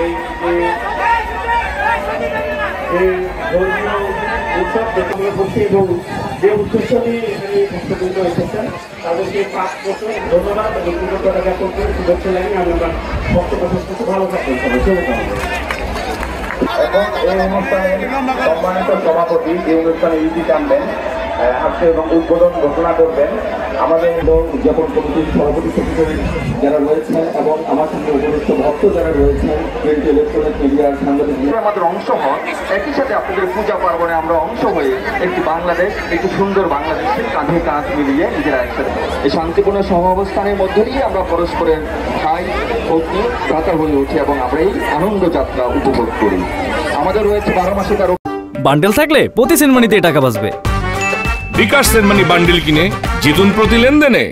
এই ধর্মীয় উৎসব দেখে করছি এবং যে উদ্দেশ্য নিয়ে এখানে ভক্তবৃন্দ এসেছেন তাদেরকে 5 বছর ধন্যবাদ এবং কৃতজ্ঞতা জ্ঞাপন করে শুভেচ্ছা জানিয়ে আমি আমার বক্তব্য শেষ করতে ভালো থাকবেন সবাই শুভকামনা। এবং এই অনুষ্ঠানের সম্মানিত সভাপতি এই অনুষ্ঠানে ইতি টানবেন আসছে এবং উদ্বোধন ঘোষণা করবেন আমাদের উদযাপন কমিটির সভাপতি সেক্রেটারি যারা রয়েছেন এবং আমার সঙ্গে উপযুক্ত ভক্ত যারা রয়েছেন প্রিন্ট ইলেকট্রনিক মিডিয়ার সাংবাদিক আমাদের অংশ হন। একই সাথে আপনাদের পূজা পার্বণে আমরা অংশ হয়ে একটি বাংলাদেশ, একটি সুন্দর বাংলাদেশের কাঁধে কাঁধ মিলিয়ে নিজেরা একসাথে এই শান্তিপূর্ণ সহাবস্থানের মধ্যে দিয়ে আমরা পরস্পরের ভাই ভগ্নী ভ্রাতা হয়ে উঠি এবং আমরা এই আনন্দ যাত্রা উপভোগ করি। আমাদের রয়েছে 12 মাসে তার বান্ডেল থাকলে প্রতি সেনমানিতে টাকা বাঁচবে। বিকাশ সেনমানি বান্ডেল কিনে জিতুন প্রতি লেনদেনে।